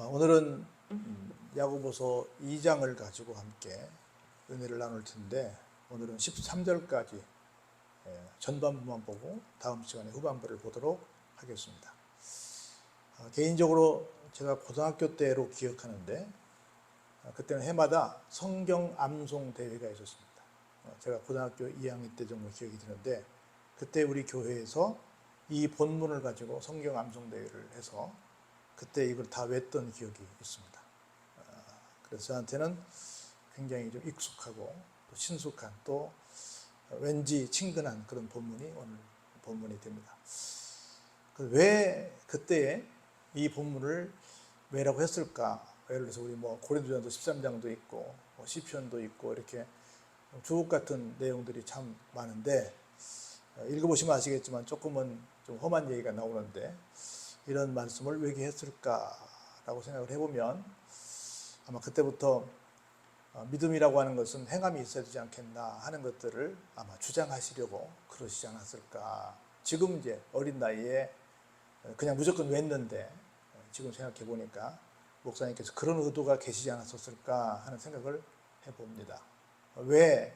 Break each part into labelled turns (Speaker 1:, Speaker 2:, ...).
Speaker 1: 오늘은 야고보서 2장을 가지고 함께 은혜를 나눌 텐데, 오늘은 13절까지 전반부만 보고 다음 시간에 후반부를 보도록 하겠습니다. 개인적으로 제가 고등학교 때로 기억하는데, 그때는 해마다 성경 암송 대회가 있었습니다. 제가 고등학교 2학년 때 정도 기억이 드는데, 그때 우리 교회에서 이 본문을 가지고 성경 암송 대회를 해서 그때 이걸 다 외웠던 기억이 있습니다. 그래서 저한테는 굉장히 좀 익숙하고 또 친숙한, 또 왠지 친근한 그런 본문이 오늘 본문이 됩니다. 왜 그때에 이 본문을 왜라고 했을까? 예를 들어서 우리 고린도전서 13장도 있고 시편도 있고 이렇게 주옥 같은 내용들이 참 많은데, 읽어보시면 아시겠지만 조금은 좀 험한 얘기가 나오는데, 이런 말씀을 왜 했을까라고 생각을 해보면, 아마 그때부터 믿음이라고 하는 것은 행함이 있어야 되지 않겠나 하는 것들을 아마 주장하시려고 그러시지 않았을까. 지금 이제 어린 나이에 그냥 무조건 외웠는데, 지금 생각해 보니까 목사님께서 그런 의도가 계시지 않았었을까 하는 생각을 해봅니다. 왜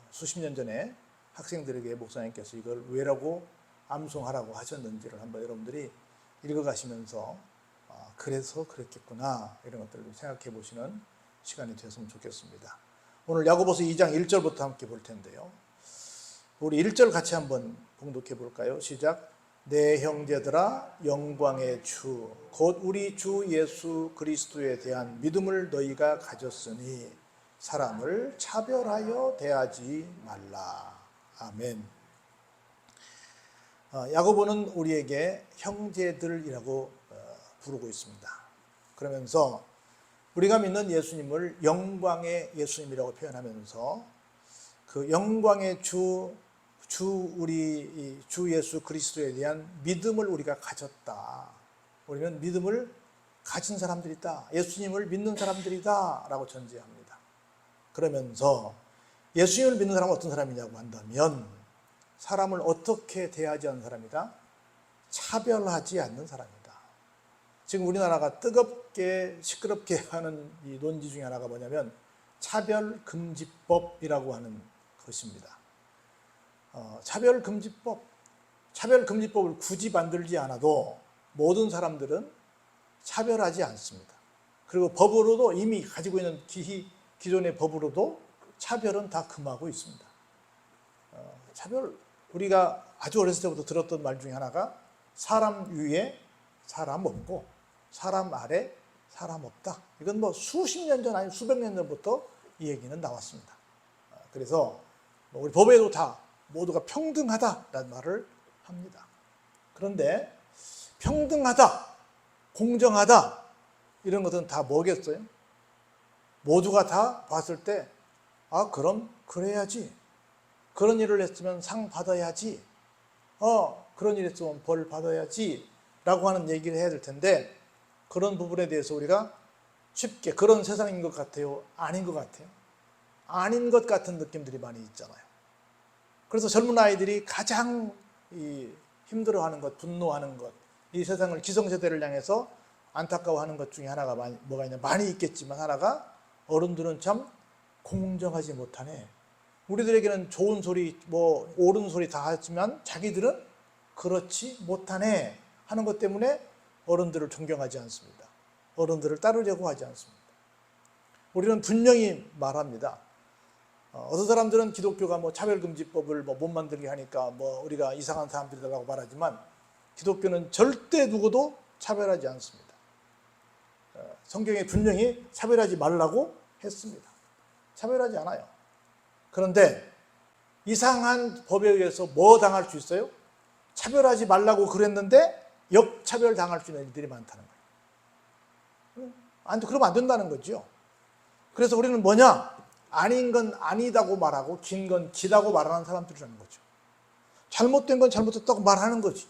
Speaker 1: 수십 년 전에 학생들에게 목사님께서 이걸 왜라고 암송하라고 하셨는지를 한번 여러분들이 읽어가시면서 그래서 그랬겠구나, 이런 것들을 생각해 보시는 시간이 되었으면 좋겠습니다. 오늘 야고보서 2장 1절부터 함께 볼 텐데요. 우리 1절 같이 한번 봉독해 볼까요? 시작. 내 형제들아, 영광의 주 곧 우리 주 예수 그리스도에 대한 믿음을 너희가 가졌으니 사람을 차별하여 대하지 말라. 아멘. 야고보는 우리에게 형제들이라고 부르고 있습니다. 그러면서 우리가 믿는 예수님을 영광의 예수님이라고 표현하면서 그 영광의 우리 주 예수 그리스도에 대한 믿음을 우리가 가졌다. 우리는 믿음을 가진 사람들이다. 예수님을 믿는 사람들이다 라고 전제합니다. 그러면서 예수님을 믿는 사람은 어떤 사람이냐고 한다면, 사람을 어떻게 대하지 않는 사람이다? 차별하지 않는 사람이다. 지금 우리나라가 뜨겁게 시끄럽게 하는 이 논지 중에 하나가 뭐냐면 차별금지법이라고 하는 것입니다. 차별금지법을 굳이 만들지 않아도 모든 사람들은 차별하지 않습니다. 그리고 법으로도 이미 가지고 있는 기존의 법으로도 차별은 다 금하고 있습니다. 우리가 아주 어렸을 때부터 들었던 말 중에 하나가 사람 위에 사람 없고 사람 아래 사람 없다. 이건 수십 년 전, 아니 수백 년 전부터 이 얘기는 나왔습니다. 그래서 우리 법에도 다 모두가 평등하다라는 말을 합니다. 그런데 평등하다, 공정하다, 이런 것은 다 뭐겠어요? 모두가 다 봤을 때 그럼 그래야지, 그런 일을 했으면 상 받아야지, 그런 일 했으면 벌 받아야지 라고 하는 얘기를 해야 될 텐데, 그런 부분에 대해서 우리가 쉽게 그런 세상인 것 같아요? 아닌 것 같아요? 아닌 것 같은 느낌들이 많이 있잖아요. 그래서 젊은 아이들이 가장 힘들어하는 것, 분노하는 것, 이 세상을, 기성세대를 향해서 안타까워하는 것 중에 하나가 뭐가 있냐, 많이 있겠지만 하나가, 어른들은 참 공정하지 못하네. 우리들에게는 좋은 소리, 옳은 소리 다 하지만 자기들은 그렇지 못하네 하는 것 때문에 어른들을 존경하지 않습니다. 어른들을 따르려고 하지 않습니다. 우리는 분명히 말합니다. 어떤 사람들은 기독교가 차별금지법을 못 만들게 하니까 우리가 이상한 사람들이라고 말하지만, 기독교는 절대 누구도 차별하지 않습니다. 성경에 분명히 차별하지 말라고 했습니다. 차별하지 않아요. 그런데 이상한 법에 의해서 당할 수 있어요? 차별하지 말라고 그랬는데 역차별 당할 수 있는 일들이 많다는 거예요. 그러면 안 된다는 거죠. 그래서 우리는 아닌 건 아니다고 말하고 긴 건 기다고 말하는 사람들이라는 거죠. 잘못된 건 잘못됐다고 말하는 거지.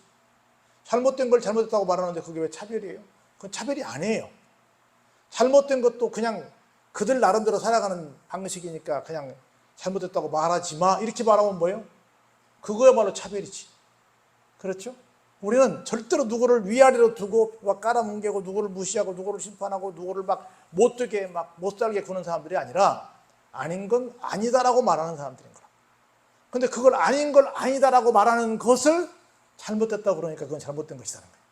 Speaker 1: 잘못된 걸 잘못됐다고 말하는데 그게 왜 차별이에요? 그건 차별이 아니에요. 잘못된 것도 그냥 그들 나름대로 살아가는 방식이니까 그냥 잘못됐다고 말하지 마, 이렇게 말하면 뭐예요? 그거야말로 차별이지. 그렇죠? 우리는 절대로 누구를 위아래로 두고 막 깔아뭉개고 누구를 무시하고 누구를 심판하고 누구를 막 못되게 막 못살게 구는 사람들이 아니라 아닌 건 아니다라고 말하는 사람들인 거라. 근데 그걸 아닌 걸 아니다라고 말하는 것을 잘못됐다고 그러니까 그건 잘못된 것이라는 거예요.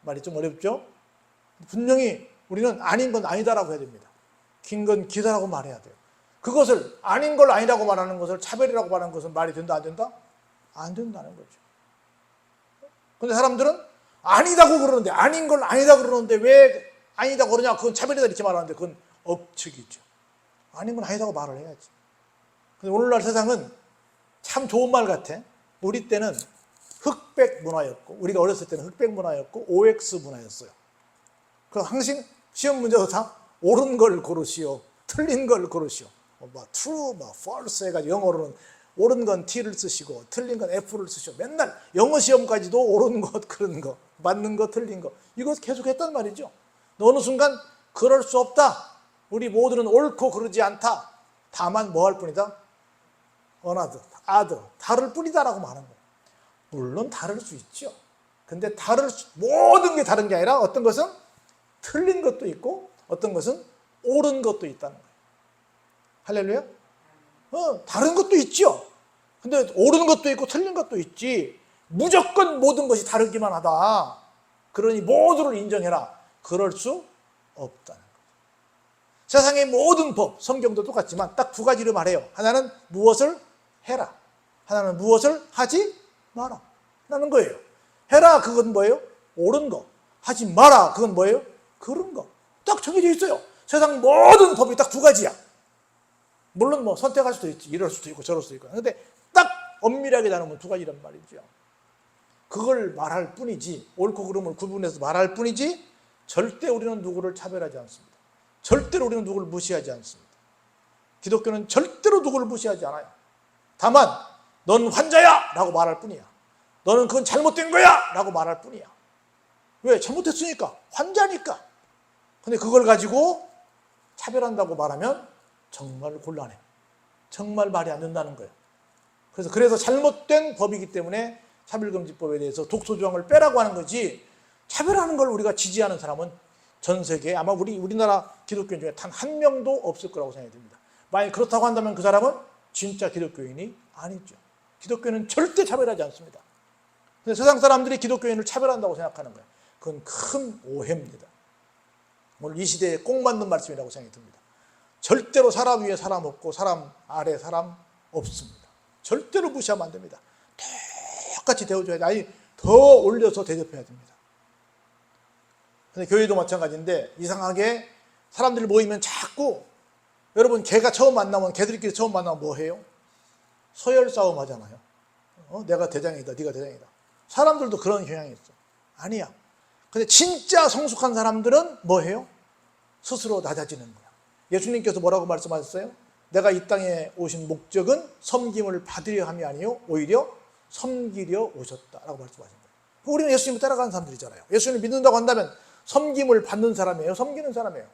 Speaker 1: 말이 좀 어렵죠? 분명히 우리는 아닌 건 아니다라고 해야 됩니다. 긴 건 기다라고 말해야 돼요. 그것을 아닌 걸 아니라고 말하는 것을 차별이라고 말하는 것은 말이 된다 안 된다? 안 된다는 거죠. 근데 사람들은 아니다고 그러는데 아닌 걸 아니다 그러는데 왜 아니다고 그러냐? 그건 차별이다 이렇게 말하는데 그건 억측이죠. 아닌 건 아니다고 말을 해야지. 근데 오늘날 세상은 참 좋은 말 같아. 우리 때는 흑백 문화였고 우리가 어렸을 때는 흑백 문화였고 OX 문화였어요. 그럼 항상 시험 문제도 다 옳은 걸 고르시오, 틀린 걸 고르시오. 뭐 true, 뭐 false 해가지고 영어로는 옳은 건 T를 쓰시고 틀린 건 F를 쓰시고 맨날 영어 시험까지도 옳은 것, 그런 거, 맞는 거, 틀린 거 이거 계속 했단 말이죠. 어느 순간 그럴 수 없다. 우리 모두는 옳고 그러지 않다. 다만 뭐 할 뿐이다? another, other, 다를 뿐이다라고 말하는 거예요. 물론 다를 수 있죠. 근데 모든 게 다른 게 아니라 어떤 것은 틀린 것도 있고 어떤 것은 옳은 것도 있다는 거예요. 할렐루야? 다른 것도 있죠. 근데 옳은 것도 있고 틀린 것도 있지. 무조건 모든 것이 다르기만 하다. 그러니 모두를 인정해라. 그럴 수 없다는 거예요. 세상의 모든 법, 성경도 똑같지만 딱 두 가지를 말해요. 하나는 무엇을 해라. 하나는 무엇을 하지 마라. 라는 거예요. 해라, 그건 뭐예요? 옳은 거. 하지 마라, 그건 뭐예요? 그런 거. 딱 정해져 있어요. 세상 모든 법이 딱 두 가지야. 물론 뭐 선택할 수도 있지. 이럴 수도 있고 저럴 수도 있고. 근데 딱 엄밀하게 나누면 두 가지란 말이죠. 그걸 말할 뿐이지, 옳고 그름을 구분해서 말할 뿐이지 절대 우리는 누구를 차별하지 않습니다. 절대로 우리는 누구를 무시하지 않습니다. 기독교는 절대로 누구를 무시하지 않아요. 다만 넌 환자야! 라고 말할 뿐이야. 너는 그건 잘못된 거야! 라고 말할 뿐이야. 왜? 잘못했으니까. 환자니까. 근데 그걸 가지고 차별한다고 말하면 정말 곤란해. 정말 말이 안 된다는 거예요. 그래서 잘못된 법이기 때문에 차별금지법에 대해서 독소조항을 빼라고 하는 거지, 차별하는 걸 우리가 지지하는 사람은 전 세계에 아마 우리나라 기독교인 중에 단 한 명도 없을 거라고 생각이 듭니다. 만약 그렇다고 한다면 그 사람은 진짜 기독교인이 아니죠. 기독교는 절대 차별하지 않습니다. 근데 세상 사람들이 기독교인을 차별한다고 생각하는 거예요. 그건 큰 오해입니다. 오늘 이 시대에 꼭 맞는 말씀이라고 생각이 듭니다. 절대로 사람 위에 사람 없고 사람 아래 사람 없습니다. 절대로 무시하면 안 됩니다. 똑같이 대해줘야 돼. 아니, 더 올려서 대접해야 됩니다. 근데 교회도 마찬가지인데 이상하게 사람들이 모이면 자꾸, 여러분 개가 처음 만나면, 개들끼리 처음 만나면 뭐 해요? 서열 싸움 하잖아요. 내가 대장이다, 네가 대장이다. 사람들도 그런 경향이 있어. 아니야. 근데 진짜 성숙한 사람들은 뭐 해요? 스스로 낮아지는 거야. 예수님께서 뭐라고 말씀하셨어요? 내가 이 땅에 오신 목적은 섬김을 받으려 함이 아니요 오히려 섬기려 오셨다라고 말씀하신 거예요. 우리는 예수님을 따라가는 사람들이잖아요. 예수님을 믿는다고 한다면 섬김을 받는 사람이에요? 섬기는 사람이에요?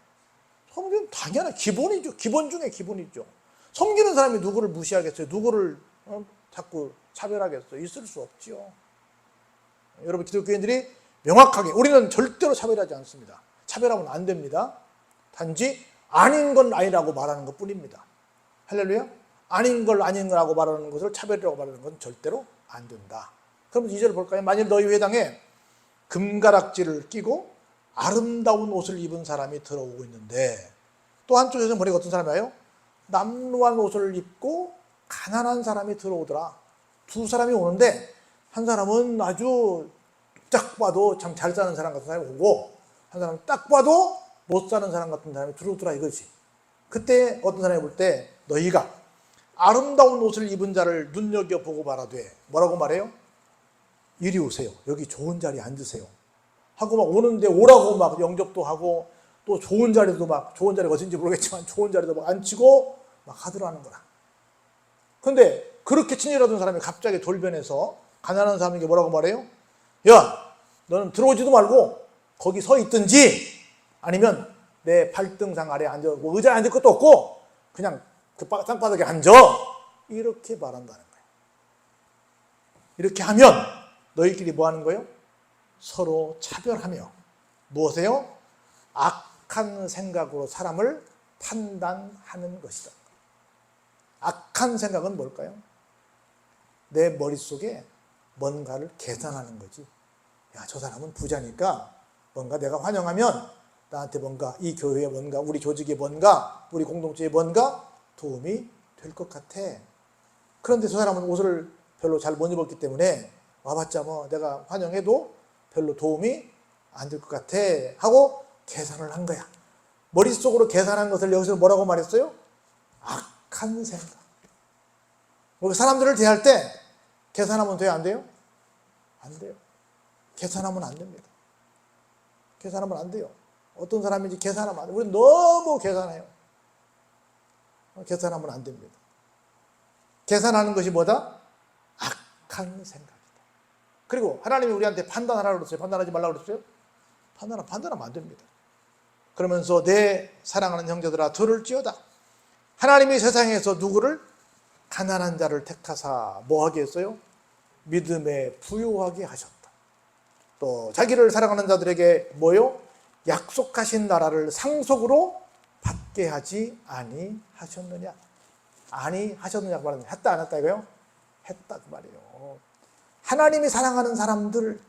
Speaker 1: 섬기는 당연한 기본이죠. 기본 중에 기본이죠. 섬기는 사람이 누구를 무시하겠어요? 누구를 자꾸 차별하겠어요? 있을 수 없죠. 여러분, 기독교인들이 명확하게, 우리는 절대로 차별하지 않습니다. 차별하면 안 됩니다. 단지 아닌 건 아니라고 말하는 것 뿐입니다. 할렐루야? 아닌 걸 아닌 거라고 말하는 것을 차별이라고 말하는 건 절대로 안 된다. 그럼 2절 볼까요? 만일 너희 회당에 금가락지를 끼고 아름다운 옷을 입은 사람이 들어오고 있는데, 또 한쪽에서는 보니까 어떤 사람이 와요? 남루한 옷을 입고 가난한 사람이 들어오더라. 두 사람이 오는데 한 사람은 아주 딱 봐도 참 잘 사는 사람 같은 사람이 오고, 한 사람은 딱 봐도 못 사는 사람 같은 사람이 들어오더라 이거지. 그때 어떤 사람이 볼 때 너희가 아름다운 옷을 입은 자를 눈여겨보고 말하되, 뭐라고 말해요? 이리 오세요. 여기 좋은 자리에 앉으세요. 하고 막 오는데 오라고 막 영접도 하고, 또 좋은 자리도 막, 좋은 자리가 어딘지 모르겠지만 좋은 자리도 막 앉히고 막 하더라는 거라. 근데 그렇게 친절하던 사람이 갑자기 돌변해서 가난한 사람에게 뭐라고 말해요? 야, 너는 들어오지도 말고 거기 서 있든지, 아니면 내 발등상 아래 앉아, 뭐 의자에 앉을 것도 없고 그냥 그 땅바닥에 앉아. 이렇게 말한다는 거예요. 이렇게 하면 너희끼리 뭐 하는 거예요? 서로 차별하며 무엇이에요? 악한 생각으로 사람을 판단하는 것이다. 악한 생각은 뭘까요? 내 머릿속에 뭔가를 계산하는 거지. 야, 저 사람은 부자니까 뭔가 내가 환영하면 나한테 뭔가 이 교회에 뭔가 우리 조직에 뭔가 우리 공동체에 뭔가 도움이 될 것 같아. 그런데 저 사람은 옷을 별로 잘 못 입었기 때문에 와봤자 뭐 내가 환영해도 별로 도움이 안 될 것 같아 하고 계산을 한 거야. 머릿속으로 계산한 것을 여기서 뭐라고 말했어요? 악한 생각. 우리 사람들을 대할 때 계산하면 돼요? 안 돼요? 안 돼요. 계산하면 안 됩니다. 계산하면 안 돼요. 어떤 사람인지 계산하면 안 돼요. 우리는 너무 계산해요. 계산하면 안 됩니다. 계산하는 것이 뭐다? 악한 생각이다. 그리고 하나님이 우리한테 판단하라고 그랬어요? 판단하지 말라고 그랬어요? 판단하면 안 됩니다. 그러면서 내 사랑하는 형제들아 들을지어다. 하나님이 세상에서 누구를? 가난한 자를 택하사 뭐 하게 했어요? 믿음에 부요하게 하셨다. 또 자기를 사랑하는 자들에게 뭐요? 약속하신 나라를 상속으로 받게 하지 아니하셨느냐? 아니하셨느냐고 말하는 거예요. 했다 안 했다 이거요? 했다 그 말이에요. 하나님이 사랑하는 사람들,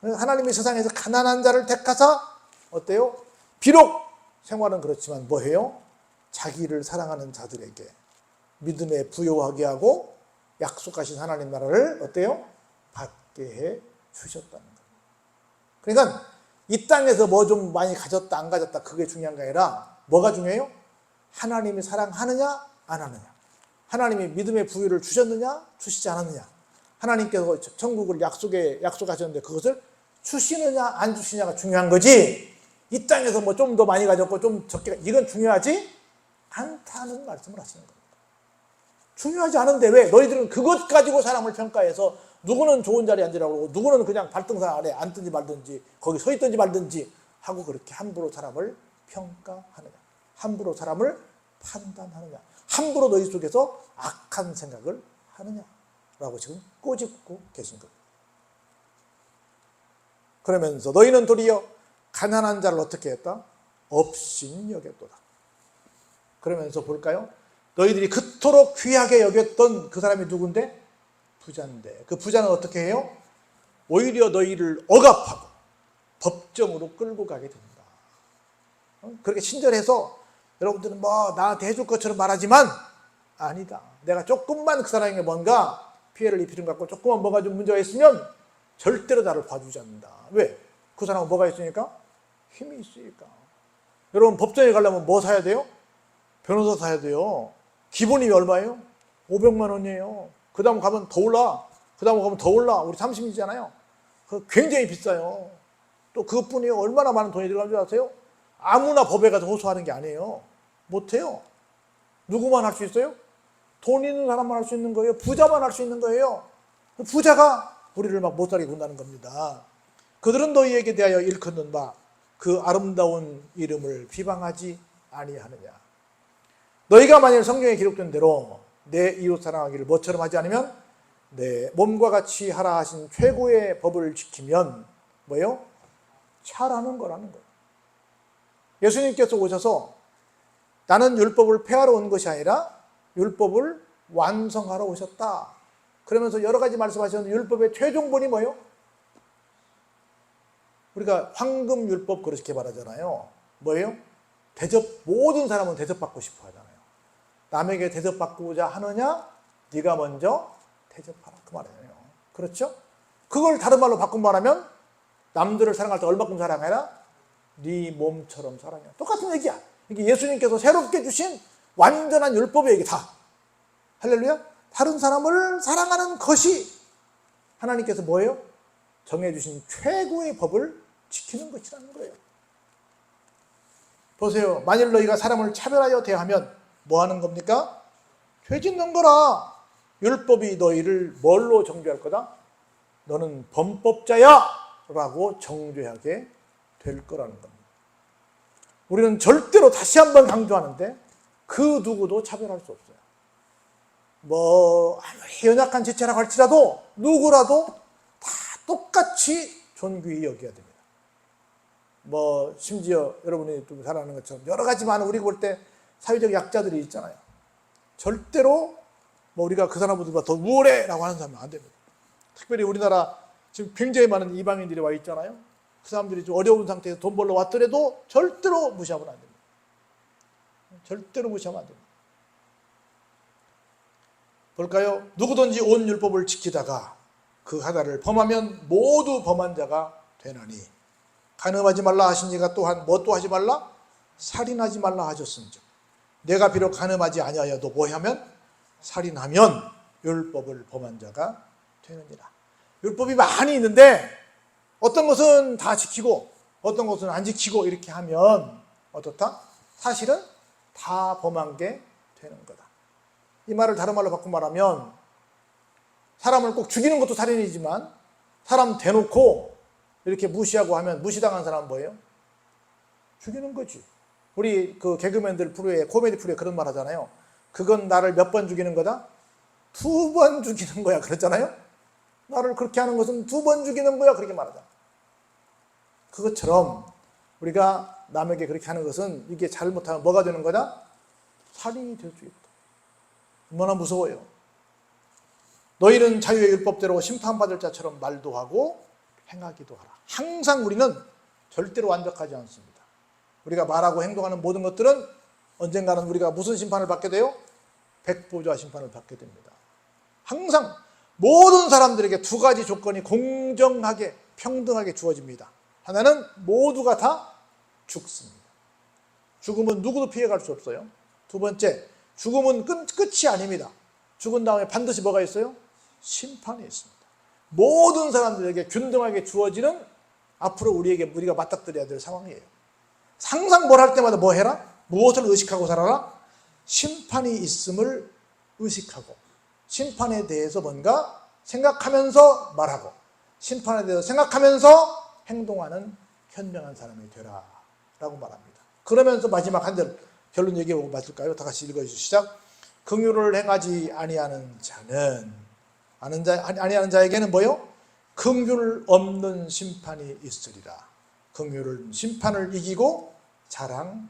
Speaker 1: 하나님이 세상에서 가난한 자를 택하사 어때요? 비록 생활은 그렇지만 뭐해요? 자기를 사랑하는 자들에게 믿음에 부요하게 하고 약속하신 하나님 나라를 어때요? 받게 해 주셨다는 거예요. 그러니까 이 땅에서 뭐 좀 많이 가졌다 안 가졌다 그게 중요한 게 아니라 뭐가 중요해요? 하나님이 사랑하느냐 안 하느냐, 하나님이 믿음의 부유를 주셨느냐 주시지 않았느냐, 하나님께서 천국을 약속하셨는데 그것을 주시느냐 안 주시냐가 중요한 거지, 이 땅에서 뭐 좀 더 많이 가졌고 좀 적게 이건 중요하지 않다는 말씀을 하시는 겁니다. 중요하지 않은데 왜 너희들은 그것 가지고 사람을 평가해서 누구는 좋은 자리에 앉으라고 그러고 누구는 그냥 발등상 아래 앉든지 말든지 거기 서 있든지 말든지 하고 그렇게 함부로 사람을 평가하느냐, 함부로 사람을 판단하느냐, 함부로 너희 속에서 악한 생각을 하느냐라고 지금 꼬집고 계신 겁니다. 그러면서 너희는 도리어 가난한 자를 어떻게 했다? 업신 여겼도다. 그러면서 볼까요? 너희들이 그토록 귀하게 여겼던 그 사람이 누군데? 부자인데 그 부자는 어떻게 해요? 오히려 너희를 억압하고 법정으로 끌고 가게 됩니다. 그렇게 친절해서 여러분들은 뭐 나한테 해줄 것처럼 말하지만 아니다. 내가 조금만 그 사람에게 뭔가 피해를 입히는 것 같고 조금만 뭐가 좀 문제가 있으면 절대로 나를 봐주지 않는다. 왜? 그 사람은 뭐가 있으니까? 힘이 있으니까. 여러분 법정에 가려면 뭐 사야 돼요? 변호사 사야 돼요. 기본이 얼마예요? 500만 원이에요. 그 다음 가면 더 올라. 그 다음 가면 더 올라. 우리 30이잖아요. 굉장히 비싸요. 또 그것뿐이요. 얼마나 많은 돈이 들어간 줄 아세요? 아무나 법에 가서 호소하는 게 아니에요. 못해요. 누구만 할 수 있어요? 돈 있는 사람만 할 수 있는 거예요. 부자만 할 수 있는 거예요. 부자가 우리를 막 못살게 군다는 겁니다. 그들은 너희에게 대하여 일컫는 바 그 아름다운 이름을 비방하지 아니하느냐. 너희가 만일 성경에 기록된 대로 내 이웃 사랑하기를 뭐처럼 하지 않으면 내 몸과 같이 하라 하신 최고의 법을 지키면 뭐예요? 잘하는 거라는 거예요. 예수님께서 오셔서 나는 율법을 폐하러 온 것이 아니라 율법을 완성하러 오셨다. 그러면서 여러 가지 말씀하셨는데 율법의 최종본이 뭐예요? 우리가 황금율법 그렇게 말하잖아요. 뭐예요? 모든 사람은 대접받고 싶어 하잖아요. 남에게 대접받고자 하느냐? 네가 먼저 대접하라. 그 말이에요. 그렇죠? 그걸 다른 말로 바꾼 말하면 남들을 사랑할 때 얼마큼 사랑해라? 네 몸처럼 사랑해. 똑같은 얘기야. 이게 예수님께서 새롭게 주신 완전한 율법의 얘기다. 할렐루야? 다른 사람을 사랑하는 것이 하나님께서 뭐예요? 정해주신 최고의 법을 지키는 것이라는 거예요. 보세요. 만일 너희가 사람을 차별하여 대하면 뭐 하는 겁니까? 죄 짓는 거라. 율법이 너희를 뭘로 정죄할 거다? 너는 범법자야! 라고 정죄하게 될 거라는 겁니다. 우리는 절대로 다시 한번 강조하는데 그 누구도 차별할 수 없어요. 뭐 아무리 연약한 지체라고 할지라도 누구라도 똑같이 존귀히 여겨야 됩니다. 뭐 심지어 여러분이 좀 잘 아는 것처럼 여러 가지 많은 우리가 볼 때 사회적 약자들이 있잖아요. 절대로 뭐 우리가 그 사람보다 더 우월해라고 하는 사람은 안 됩니다. 특별히 우리나라 지금 굉장히 많은 이방인들이 와 있잖아요. 그 사람들이 좀 어려운 상태에서 돈 벌러 왔더라도 절대로 무시하면 안 됩니다. 절대로 무시하면 안 됩니다. 볼까요? 누구든지 온 율법을 지키다가 그 하나를 범하면 모두 범한 자가 되나니 간음하지 말라 하시니가 또한 뭐 또 하지 말라? 살인하지 말라 하셨은즉 내가 비록 간음하지 아니하여도 뭐 하면? 살인하면 율법을 범한 자가 되느니라. 율법이 많이 있는데 어떤 것은 다 지키고 어떤 것은 안 지키고 이렇게 하면 어떻다? 사실은 다 범한 게 되는 거다. 이 말을 다른 말로 바꿔 말하면 사람을 꼭 죽이는 것도 살인이지만 사람 대놓고 이렇게 무시하고 하면 무시당한 사람은 뭐예요? 죽이는 거지. 우리 그 개그맨들 프로에 코미디 프로에 그런 말 하잖아요. 그건 나를 몇 번 죽이는 거다? 2번 죽이는 거야 그랬잖아요. 나를 그렇게 하는 것은 2번 죽이는 거야 그렇게 말하잖아. 그것처럼 우리가 남에게 그렇게 하는 것은 이게 잘못하면 뭐가 되는 거다? 살인이 될 수 있다. 얼마나 무서워요. 너희는 자유의 율법대로 심판받을 자처럼 말도 하고 행하기도 하라. 항상 우리는 절대로 완벽하지 않습니다. 우리가 말하고 행동하는 모든 것들은 언젠가는 우리가 무슨 심판을 받게 돼요? 백보좌 심판을 받게 됩니다. 항상 모든 사람들에게 2가지 조건이 공정하게 평등하게 주어집니다. 하나는 모두가 다 죽습니다. 죽음은 누구도 피해갈 수 없어요. 2번째, 죽음은 끝이 아닙니다. 죽은 다음에 반드시 뭐가 있어요? 심판이 있습니다. 모든 사람들에게 균등하게 주어지는 앞으로 우리가 맞닥뜨려야 될 상황이에요. 항상 뭘 할 때마다 뭐 해라? 무엇을 의식하고 살아라? 심판이 있음을 의식하고 심판에 대해서 뭔가 생각하면서 말하고 심판에 대해서 생각하면서 행동하는 현명한 사람이 되라 라고 말합니다. 그러면서 마지막 한 절 결론 얘기하고 맞을까요? 다 같이 읽어주시죠. 시작. 긍휼을 행하지 아니하는 자는 아니하는 자에게는 뭐요? 긍휼 없는 심판이 있으리라. 긍휼은 심판을 이기고 자랑하는.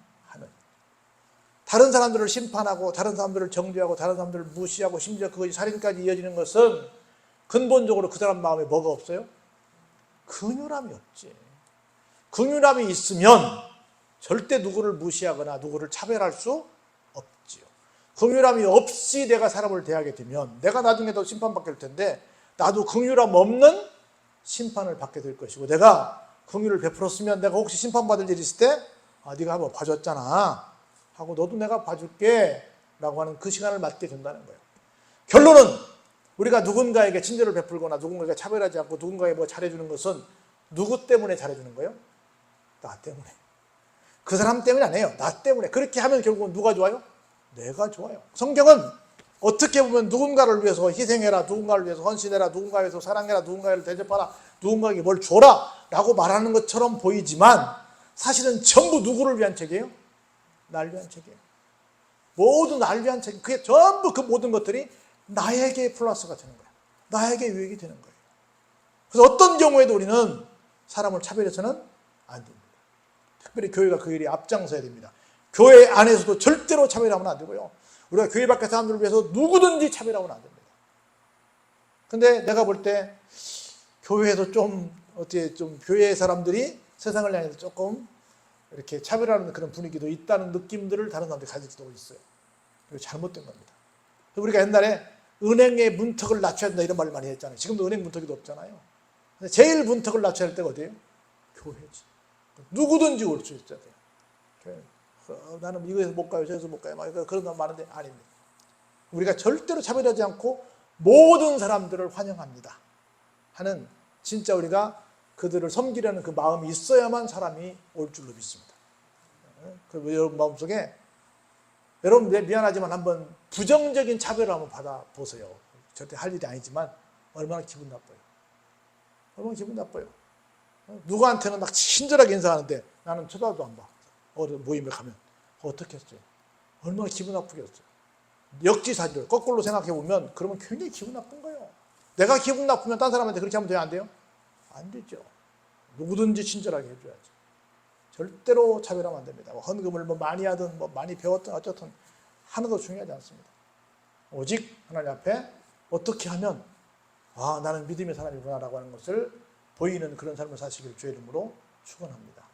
Speaker 1: 다른 사람들을 심판하고 다른 사람들을 정죄하고 다른 사람들을 무시하고 심지어 그것이 살인까지 이어지는 것은 근본적으로 그 사람 마음에 뭐가 없어요? 긍휼함이 없지. 긍휼함이 있으면 절대 누구를 무시하거나 누구를 차별할 수 없지요. 긍휼함이 없이 내가 사람을 대하게 되면 내가 나중에도 심판받게 될 텐데 나도 긍휼함 없는 심판을 받게 될 것이고 내가 긍휼을 베풀었으면 내가 혹시 심판받을 일이 있을 때 네가 한번 봐줬잖아 하고 너도 내가 봐줄게 라고 하는 그 시간을 맞게 된다는 거예요. 결론은 우리가 누군가에게 친절을 베풀거나 누군가에게 차별하지 않고 누군가에게 뭐 잘해주는 것은 누구 때문에 잘해주는 거예요? 나 때문에. 그 사람 때문이 아니에요. 나 때문에. 그렇게 하면 결국은 누가 좋아요? 내가 좋아요. 성경은 어떻게 보면 누군가를 위해서 희생해라, 누군가를 위해서 헌신해라, 누군가를 위해서 사랑해라, 누군가를 대접하라, 누군가에게 뭘 줘라 라고 말하는 것처럼 보이지만 사실은 전부 누구를 위한 책이에요? 날 위한 책이에요. 모두 날 위한 책. 그게 전부 그 모든 것들이 나에게 플러스가 되는 거예요. 나에게 유익이 되는 거예요. 그래서 어떤 경우에도 우리는 사람을 차별해서는 안 됩니다. 특별히 교회가 그 일이 앞장서야 됩니다. 교회 안에서도 절대로 차별하면 안 되고요. 우리가 교회 밖의 사람들을 위해서 누구든지 차별하면 안 됩니다. 근데 내가 볼 때 교회에서 좀 교회 사람들이 세상을 향해서 조금 이렇게 차별하는 그런 분위기도 있다는 느낌들을 다른 사람들이 가질 수도 있어요. 그게 잘못된 겁니다. 우리가 옛날에 은행의 문턱을 낮춰야 된다 이런 말을 많이 했잖아요. 지금도 은행 문턱이 높잖아요. 근데 제일 문턱을 낮춰야 할 때가 어디예요? 교회지. 누구든지 올 수 있어야 돼요. 나는 이거에서 못 가요, 저기서 못 가요. 막 그런 사람 많은데 아닙니다. 우리가 절대로 차별하지 않고 모든 사람들을 환영합니다 하는 진짜 우리가 그들을 섬기려는 그 마음이 있어야만 사람이 올 줄로 믿습니다. 그리고 여러분 마음속에 여러분 미안하지만 한번 부정적인 차별을 한번 받아보세요. 절대 할 일이 아니지만 얼마나 기분 나빠요. 얼마나 기분 나빠요. 누구한테는 막 친절하게 인사하는데 나는 쳐다도 안 봐. 모임에 가면 어떻게 했어요? 얼마나 기분 나쁘겠어요. 역지사지를 거꾸로 생각해 보면 그러면 굉장히 기분 나쁜 거예요. 내가 기분 나쁘면 딴 사람한테 그렇게 하면 돼요? 안 돼요? 안 되죠. 누구든지 친절하게 해줘야죠. 절대로 차별하면 안 됩니다. 헌금을 뭐 많이 하든 뭐 많이 배웠든 어쨌든 하나도 중요하지 않습니다. 오직 하나님 앞에 어떻게 하면 나는 믿음의 사람이구나 라고 하는 것을 보이는 그런 삶을 사시길 주의 이름으로 축원합니다.